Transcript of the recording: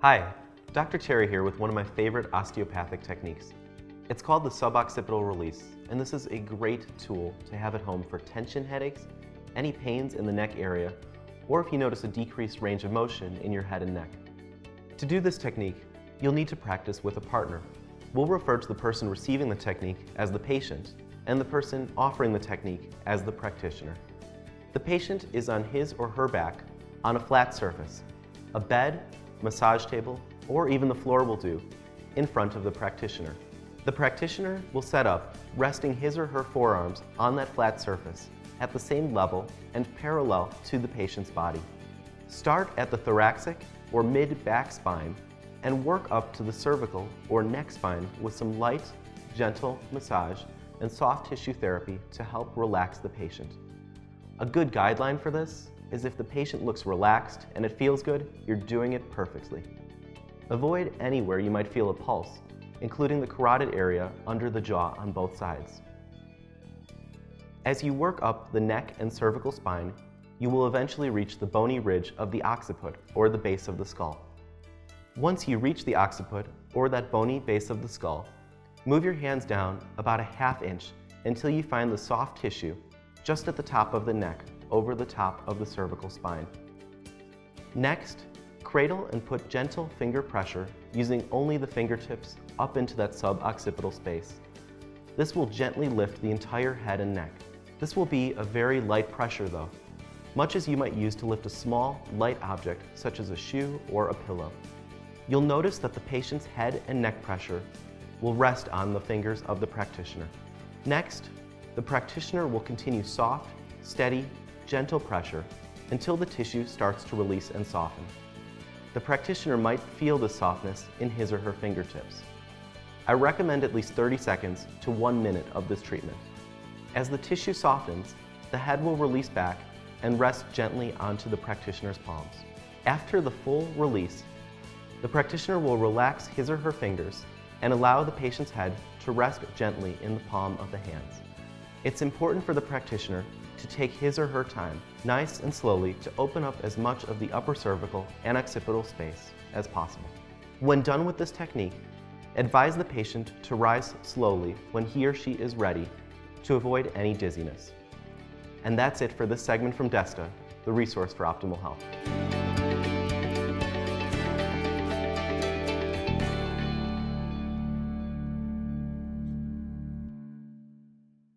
Hi, Dr. Terry here with one of my favorite osteopathic techniques. It's called the suboccipital release, and this is a great tool to have at home for tension headaches, any pains in the neck area, or if you notice a decreased range of motion in your head and neck. To do this technique, you'll need to practice with a partner. We'll refer to the person receiving the technique as the patient, and the person offering the technique as the practitioner. The patient is on his or her back on a flat surface, a bed, massage table, or even the floor will do, in front of the practitioner. The practitioner will set up, resting his or her forearms on that flat surface at the same level and parallel to the patient's body. Start at the thoracic or mid-back spine and work up to the cervical or neck spine with some light, gentle massage and soft tissue therapy to help relax the patient. A good guideline for this is if the patient looks relaxed and it feels good, you're doing it perfectly. Avoid anywhere you might feel a pulse, including the carotid area under the jaw on both sides. As you work up the neck and cervical spine, you will eventually reach the bony ridge of the occiput, or the base of the skull. Once you reach the occiput, or that bony base of the skull, move your hands down about a ½ inch until you find the soft tissue just at the top of the neck, over the top of the cervical spine. Next, cradle and put gentle finger pressure using only the fingertips up into that suboccipital space. This will gently lift the entire head and neck. This will be a very light pressure though, much as you might use to lift a small, light object such as a shoe or a pillow. You'll notice that the patient's head and neck pressure will rest on the fingers of the practitioner. Next, the practitioner will continue soft, steady, gentle pressure until the tissue starts to release and soften. The practitioner might feel the softness in his or her fingertips. I recommend at least 30 seconds to 1 minute of this treatment. As the tissue softens, the head will release back and rest gently onto the practitioner's palms. After the full release, the practitioner will relax his or her fingers and allow the patient's head to rest gently in the palm of the hands. It's important for the practitioner to take his or her time, nice and slowly, to open up as much of the upper cervical and occipital space as possible. When done with this technique, advise the patient to rise slowly when he or she is ready to avoid any dizziness. And that's it for this segment from DESTA, the resource for optimal health.